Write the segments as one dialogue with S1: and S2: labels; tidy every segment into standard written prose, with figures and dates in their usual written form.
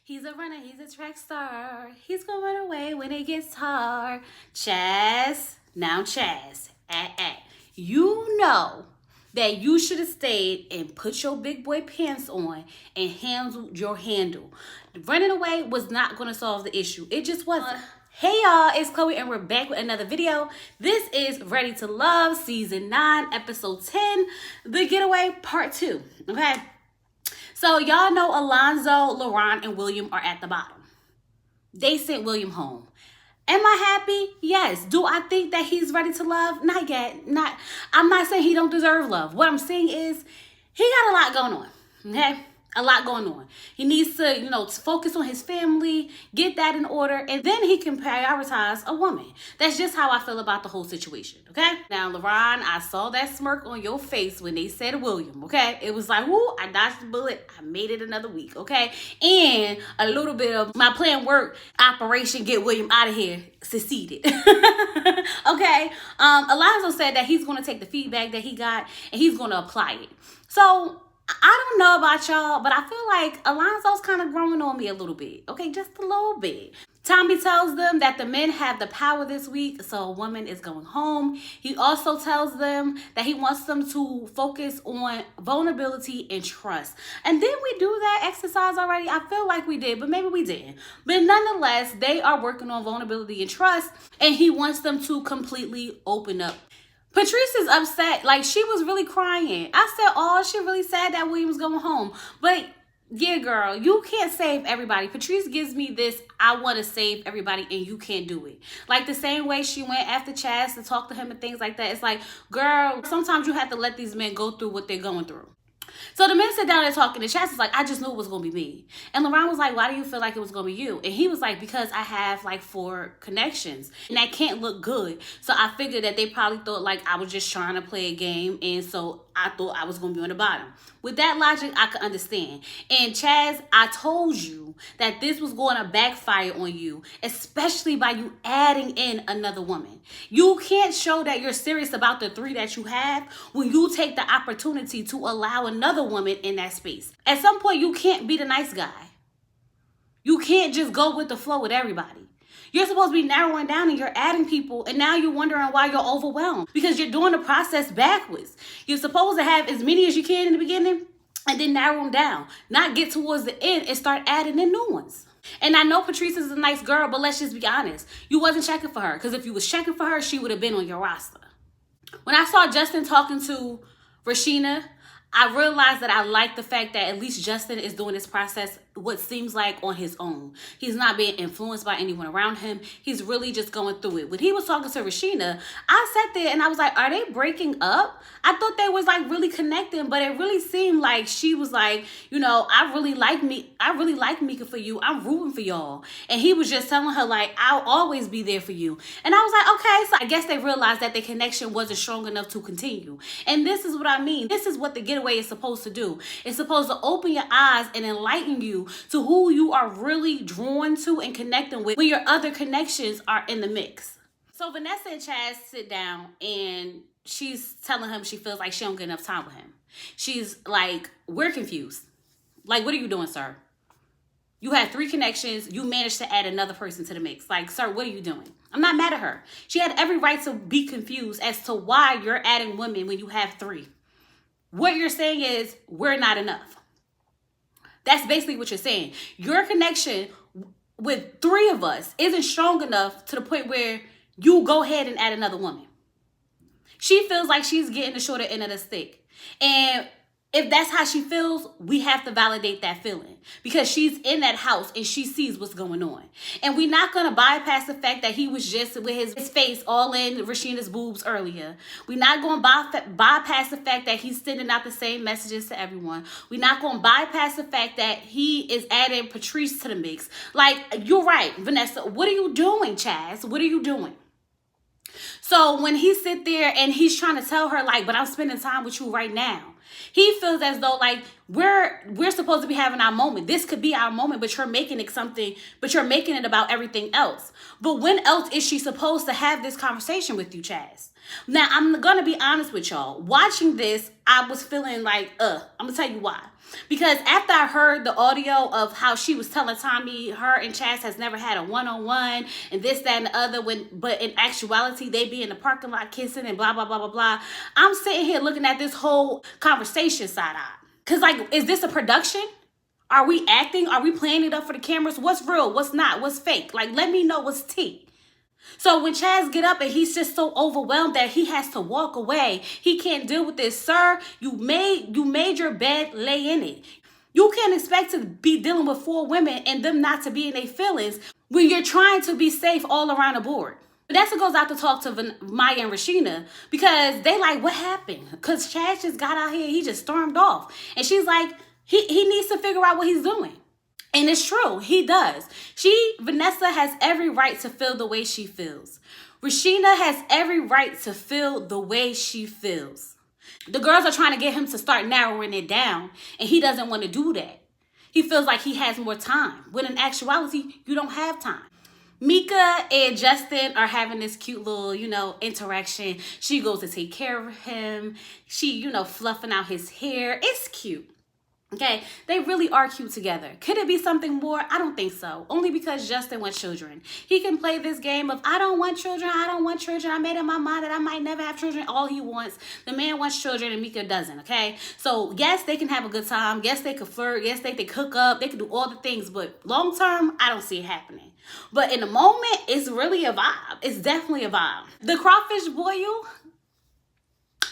S1: He's a runner, he's a track star. He's gonna run away when it gets hard. Chaz, now Chaz, you know that you should have stayed and put your big boy pants on and handled your handle. Running away was not gonna solve the issue. It just wasn't. Hey y'all, it's Chloe and we're back with another video. This is Ready to Love, Season 9, Episode 10, The Getaway, Part 2, okay? So y'all know Alonzo, Lon, and William are at the bottom. They sent William home. Am I happy? Yes. Do I think that he's ready to love? Not yet. I'm not saying he don't deserve love. What I'm saying is he got a lot going on, okay? A lot going on. He needs to, focus on his family, get that in order, and then he can prioritize a woman. That's just how I feel about the whole situation, okay? Now, LaRon, I saw that smirk on your face when they said William, okay? It was like, whoo, I dodged the bullet. I made it another week, okay? And a little bit of my plan work, Operation Get William Out of Here, succeeded, okay? Alonzo said that he's going to take the feedback that he got and he's going to apply it. So, I don't know about y'all, but I feel like Alonzo's kind of growing on me a little bit. Okay, just a little bit. Tommy tells them that the men have the power this week, so a woman is going home. He also tells them that he wants them to focus on vulnerability and trust. And did we do that exercise already? I feel like we did, but maybe we didn't. But nonetheless, they are working on vulnerability and trust, and he wants them to completely open up. Patrice is upset. Like, she was really crying. I said, oh, she really sad that William was going home. But, yeah, girl, you can't save everybody. Patrice gives me this, I want to save everybody, and you can't do it. Like, the same way she went after Chaz to talk to him and things like that. It's like, girl, sometimes you have to let these men go through what they're going through. So the men sit down there talking, and Chaz is like, I just knew it was going to be me. And LaRon was like, why do you feel like it was going to be you? And he was like, because I have like 4 connections and that can't look good. So I figured that they probably thought like I was just trying to play a game. And so I thought I was going to be on the bottom. With that logic, I could understand. And Chaz, I told you that this was going to backfire on you, especially by you adding in another woman. You can't show that you're serious about the 3 that you have when you take the opportunity to allow another woman in that space. At some point, you can't be the nice guy. You can't just go with the flow with everybody. You're supposed to be narrowing down and you're adding people, and now you're wondering why you're overwhelmed because you're doing the process backwards. You're supposed to have as many as you can in the beginning and then narrow them down, not get towards the end and start adding in new ones. And I know Patrice is a nice girl, but let's just be honest. You wasn't checking for her, because if you was checking for her, she would have been on your roster. When I saw Justin talking to Rashina, I realized that I like the fact that at least Justin is doing this process what seems like on his own. He's not being influenced by anyone around him. He's really just going through it. When he was talking to Rashina, I sat there and I was like, are they breaking up? I thought they was like really connecting, but it really seemed like she was like, I really like Mika for you. I'm rooting for y'all. And he was just telling her like, I'll always be there for you. And I was like, okay, so I guess they realized that their connection wasn't strong enough to continue. And this is what I mean. This is what the getaway is supposed to do. It's supposed to open your eyes and enlighten you to who you are really drawn to and connecting with when your other connections are in the mix. So Vanessa and Chaz sit down and she's telling him she feels like she don't get enough time with him. She's like, we're confused. Like, what are you doing, sir? You had 3 connections. You managed to add another person to the mix. Like, sir, what are you doing? I'm not mad at her. She had every right to be confused as to why you're adding women when you have 3. What you're saying is, we're not enough. That's basically what you're saying. Your connection with 3 of us isn't strong enough to the point where you go ahead and add another woman. She feels like she's getting the shorter end of the stick. And if that's how she feels, we have to validate that feeling because she's in that house and she sees what's going on. And we're not going to bypass the fact that he was just with his face all in Rashina's boobs earlier. We're not going to bypass the fact that he's sending out the same messages to everyone. We're not going to bypass the fact that he is adding Patrice to the mix. Like, you're right, Vanessa. What are you doing, Chaz? What are you doing? So when he sit there and he's trying to tell her, like, but I'm spending time with you right now. He feels as though like we're supposed to be having our moment. This could be our moment, but you're making it something, but you're making it about everything else. But when else is she supposed to have this conversation with you, Chaz? Now, I'm going to be honest with y'all. Watching this, I was feeling like, I'm going to tell you why. Because after I heard the audio of how she was telling Tommy her and Chaz has never had a one-on-one and this, that, and the other, but in actuality, they be in the parking lot kissing and blah, blah, blah, blah, blah. I'm sitting here looking at this whole conversation side-eye. Because, like, is this a production? Are we acting? Are we playing it up for the cameras? What's real? What's not? What's fake? Like, let me know what's tea. So when Chaz get up and he's just so overwhelmed that he has to walk away, he can't deal with this. Sir, you made your bed, lay in it. You can't expect to be dealing with 4 women and them not to be in their feelings when you're trying to be safe all around the board. Vanessa goes out to talk to Maya and Rashina because they like, what happened? Because Chaz just got out here, he just stormed off. And she's like, he needs to figure out what he's doing. And it's true, he does. Vanessa has every right to feel the way she feels. Rashina has every right to feel the way she feels. The girls are trying to get him to start narrowing it down, and he doesn't want to do that. He feels like he has more time, when in actuality, you don't have time. Mika and Justin are having this cute little, interaction. She goes to take care of him. She, fluffing out his hair. It's cute. Okay, they really are cute together. Could it be something more? I don't think so. Only because Justin wants children. He can play this game of, I don't want children, I don't want children. I made up my mind that I might never have children. All he wants. The man wants children and Mika doesn't, okay? So, yes, they can have a good time. Yes, they could flirt. Yes, they could hook up. They could do all the things. But long term, I don't see it happening. But in the moment, it's really a vibe. It's definitely a vibe. The crawfish boil,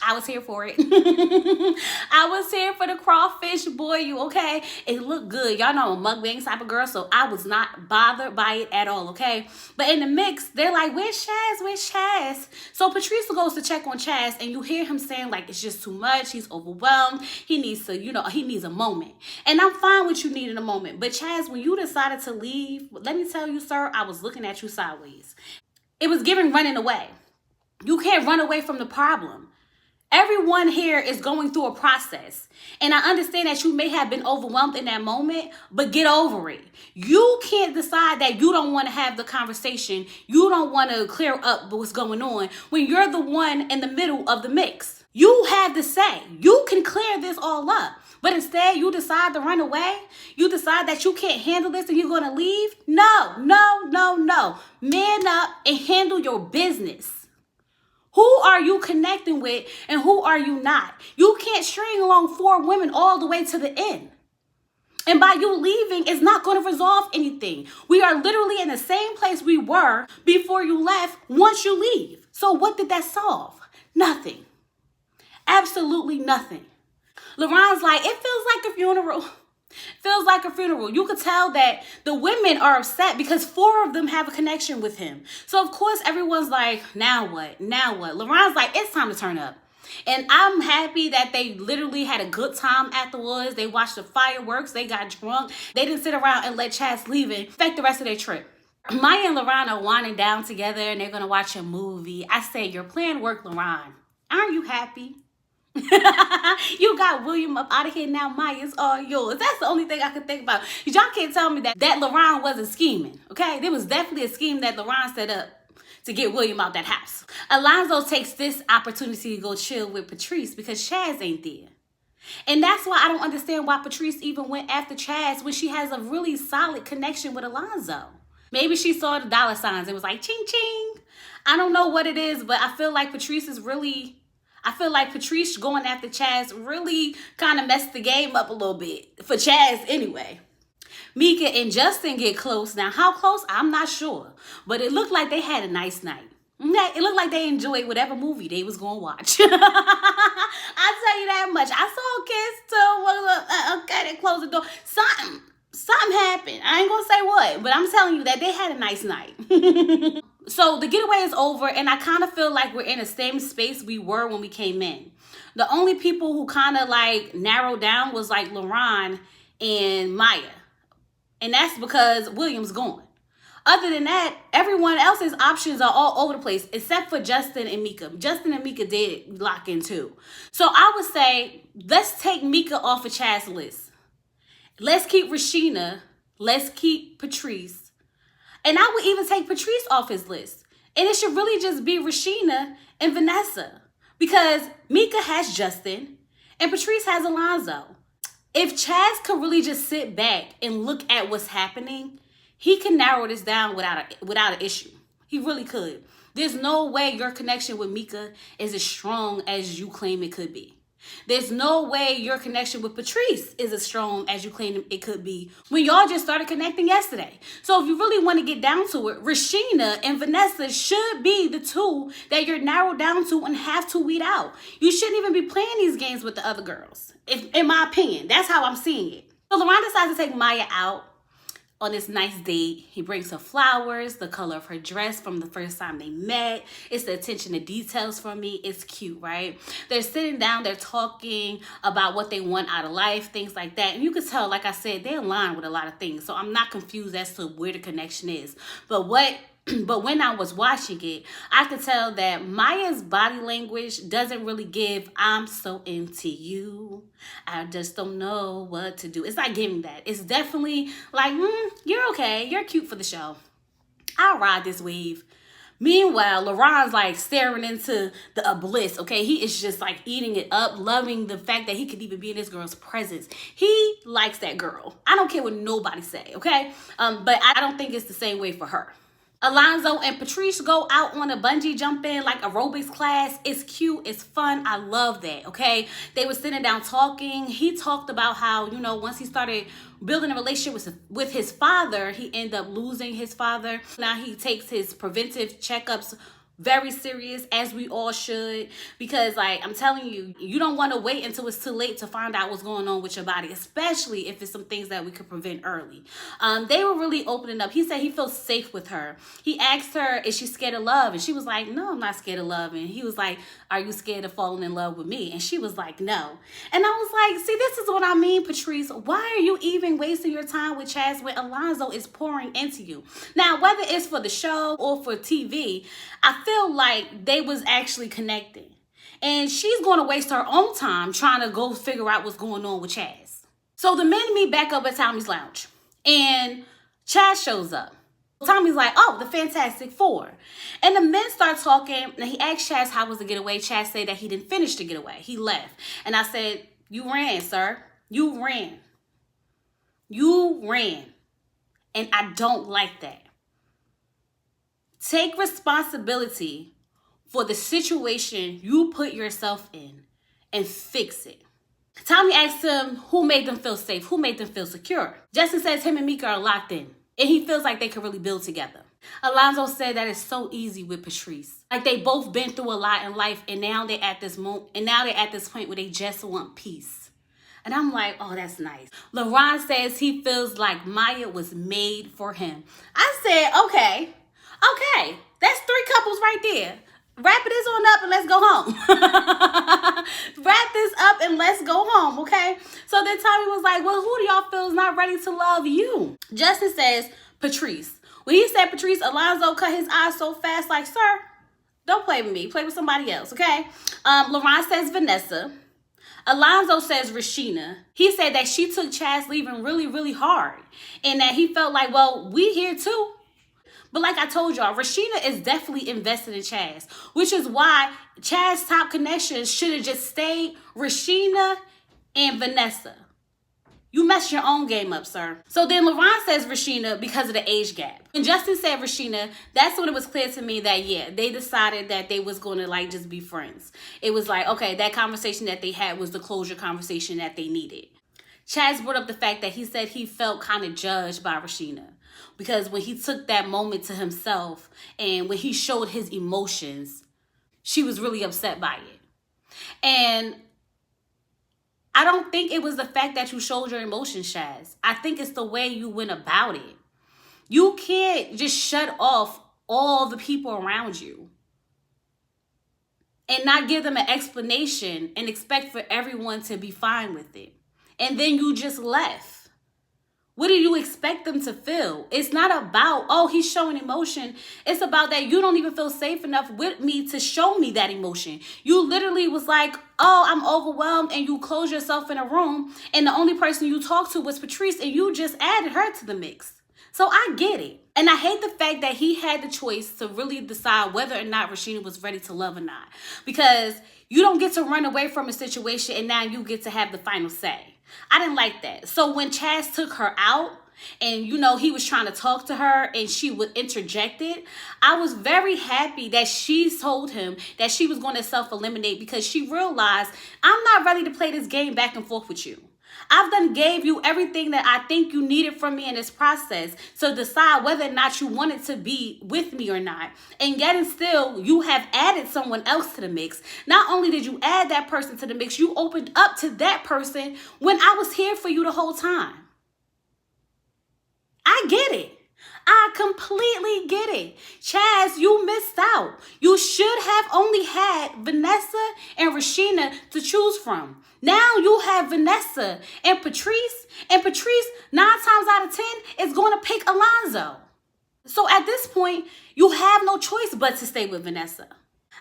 S1: I was here for it. I was here for the crawfish boil, okay? It looked good. Y'all know I'm a mukbang type of girl, so I was not bothered by it at all, okay? But in the mix, they're like, where's Chaz? Where's Chaz? So Patrice goes to check on Chaz, and you hear him saying, like, it's just too much. He's overwhelmed. He needs to, he needs a moment. And I'm fine with you needing a moment. But Chaz, when you decided to leave, let me tell you, sir, I was looking at you sideways. It was giving running away. You can't run away from the problem. Everyone here is going through a process. And I understand that you may have been overwhelmed in that moment, but get over it. You can't decide that you don't want to have the conversation. You don't want to clear up what's going on when you're the one in the middle of the mix. You have to say, you can clear this all up. But instead, you decide to run away. You decide that you can't handle this and you're going to leave. No. Man up and handle your business. Who are you connecting with and who are you not? You can't string along 4 women all the way to the end. And by you leaving, it's not going to resolve anything. We are literally in the same place we were before you left once you leave. So what did that solve? Nothing. Absolutely nothing. LaRon's like, it feels like a funeral. Feels like a funeral. You could tell that the women are upset because 4 of them have a connection with him. So, of course, everyone's like, now what? Now what? LaRon's like, it's time to turn up. And I'm happy that they literally had a good time afterwards. They watched the fireworks. They got drunk. They didn't sit around and let Chaz leave and affect the rest of their trip. Maya and LaRon are winding down together and they're going to watch a movie. I say, your plan worked, LaRon. Aren't you happy? You got William up out of here now. Maya's all yours. That's the only thing I could think about. Y'all can't tell me that LaRon wasn't scheming. Okay, there was definitely a scheme that LaRon set up to get William out that house. Alonzo takes this opportunity to go chill with Patrice because Chaz ain't there. And that's why I don't understand why Patrice even went after Chaz when she has a really solid connection with Alonzo. Maybe she saw the dollar signs and was like, ching, ching. I don't know what it is, but I feel like Patrice going after Chaz really kind of messed the game up a little bit. For Chaz anyway. Mika and Justin get close. Now, how close? I'm not sure. But it looked like they had a nice night. It looked like they enjoyed whatever movie they was going to watch. I tell you that much. I saw kids too. Okay, they closed the door. Something happened. I ain't going to say what. But I'm telling you that they had a nice night. So the getaway is over, and I kind of feel like we're in the same space we were when we came in. The only people who kind of like narrowed down was like LaRon and Maya. And that's because William's gone. Other than that, everyone else's options are all over the place, except for Justin and Mika. Justin and Mika did lock in too. So I would say, let's take Mika off of Chaz's list. Let's keep Rashina. Let's keep Patrice. And I would even take Patrice off his list. And it should really just be Rashina and Vanessa. Because Mika has Justin and Patrice has Alonzo. If Chaz could really just sit back and look at what's happening, he can narrow this down without an issue. He really could. There's no way your connection with Mika is as strong as you claim it could be. There's no way your connection with Patrice is as strong as you claim it could be when y'all just started connecting yesterday. So if you really want to get down to it, Rashina and Vanessa should be the two that you're narrowed down to and have to weed out. You shouldn't even be playing these games with the other girls, in my opinion. That's how I'm seeing it. So Lon decides to take Maya out on this nice date. He brings her flowers, the color of her dress from the first time they met. It's the attention to details for me. It's cute, right? They're sitting down, they're talking about what they want out of life, things like that. And you can tell, like I said, they're in line with a lot of things. So I'm not confused as to where the connection is. But when I was watching it, I could tell that Maya's body language doesn't really give, I'm so into you, I just don't know what to do. It's not giving that. It's definitely like, you're okay, you're cute for the show, I'll ride this wave. Meanwhile, LaRon's like staring into the abyss, okay? He is just like eating it up, loving the fact that he could even be in this girl's presence. He likes that girl. I don't care what nobody say, okay? But I don't think it's the same way for her. Alonzo and Patrice go out on a bungee jumping, like aerobics class. It's cute. It's fun. I love that, okay? They were sitting down talking. He talked about how, once he started building a relationship with his father, he ended up losing his father. Now he takes his preventive checkups very serious, as we all should, because like I'm telling you, you don't want to wait until it's too late to find out what's going on with your body, especially if it's some things that we could prevent early. They were really opening up. He said he feels safe with her. He asked her, is she scared of love? And she was like, no, I'm not scared of love. And he was like, are you scared of falling in love with me? And she was like, no. And I was like, see, this is what I mean, Patrice. Why are you even wasting your time with Chaz when Alonzo is pouring into you? Now, whether it's for the show or for TV, I feel like they was actually connecting. And she's going to waste her own time trying to go figure out what's going on with Chaz. So the men meet back up at Tommy's lounge. And Chaz shows up. Tommy's like, oh, the Fantastic Four. And the men start talking. And he asked Chaz how was the getaway. Chaz said that he didn't finish the getaway. He left. And I said, you ran, sir. You ran. You ran. And I don't like that. Take responsibility for the situation you put yourself in and fix it. Tommy asked him who made them feel safe, who made them feel secure. Justin says him and Mika are locked in, and he feels like they could really build together. Alonzo said that it's so easy with Patrice. Like they both been through a lot in life, and now they're at this point where they just want peace. And I'm like, oh, that's nice. LaRon says he feels like Maya was made for him. I said, okay, that's 3 couples right there. Wrap this on up and let's go home. Wrap this up and let's go home, okay? So then Tommy was like, well, who do y'all feel is not ready to love you? Justin says, Patrice. When he said Patrice, Alonzo cut his eyes so fast, like, sir, don't play with me. Play with somebody else, okay? LaRon says Vanessa. Alonzo says Rashina. He said that she took Chaz leaving really, really hard. And that he felt like, well, we here too. But like I told y'all, Rashina is definitely invested in Chaz, which is why Chaz's top connections should have just stayed Rashina and Vanessa. You messed your own game up, sir. So then LaRon says Rashina because of the age gap. When Justin said Rashina, that's when it was clear to me that, yeah, they decided that they was going to like just be friends. It was like, okay, that conversation that they had was the closure conversation that they needed. Chaz brought up the fact that he said he felt kind of judged by Rashina. Because when he took that moment to himself and when he showed his emotions, she was really upset by it. And I don't think it was the fact that you showed your emotions, Chaz. I think it's the way you went about it. You can't just shut off all the people around you and not give them an explanation and expect for everyone to be fine with it. And then you just left. What do you expect them to feel? It's not about, oh, he's showing emotion. It's about that you don't even feel safe enough with me to show me that emotion. You literally was like, oh, I'm overwhelmed, and you close yourself in a room, and the only person you talked to was Patrice, and you just added her to the mix. So I get it. And I hate the fact that he had the choice to really decide whether or not Rashina was ready to love or not. Because you don't get to run away from a situation and now you get to have the final say. I didn't like that. So when Chaz took her out, and he was trying to talk to her and she would interject it, I was very happy that she told him that she was going to self-eliminate, because she realized, I'm not ready to play this game back and forth with you. I've done gave you everything that I think you needed from me in this process to decide whether or not you wanted to be with me or not. And yet and still, you have added someone else to the mix. Not only did you add that person to the mix, you opened up to that person when I was here for you the whole time. I get it. I completely get it. Chaz, you missed out. You should have only had Vanessa and Rashina to choose from. Now you have Vanessa and Patrice 9 times out of 10 is going to pick Alonzo. So at this point, you have no choice but to stay with Vanessa.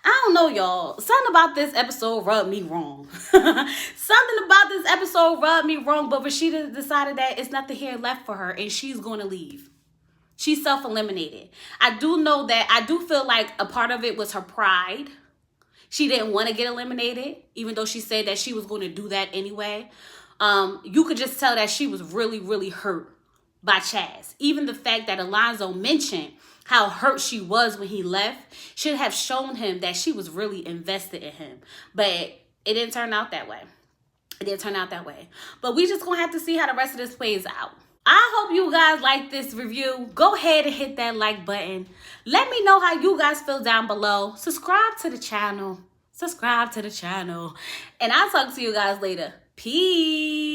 S1: I don't know, y'all. Something about this episode rubbed me wrong. Something about this episode rubbed me wrong, but Rashida decided that it's nothing here left for her and she's going to leave. She's self-eliminated. I do feel like a part of it was her pride. She didn't want to get eliminated, even though she said that she was going to do that anyway. You could just tell that she was really, really hurt by Chaz. Even the fact that Alonzo mentioned how hurt she was when he left should have shown him that she was really invested in him. But it didn't turn out that way. It didn't turn out that way. But we just going to have to see how the rest of this plays out. I hope you guys like this review. Go ahead and hit that like button. Let me know how you guys feel down below. Subscribe to the channel. And I'll talk to you guys later. Peace.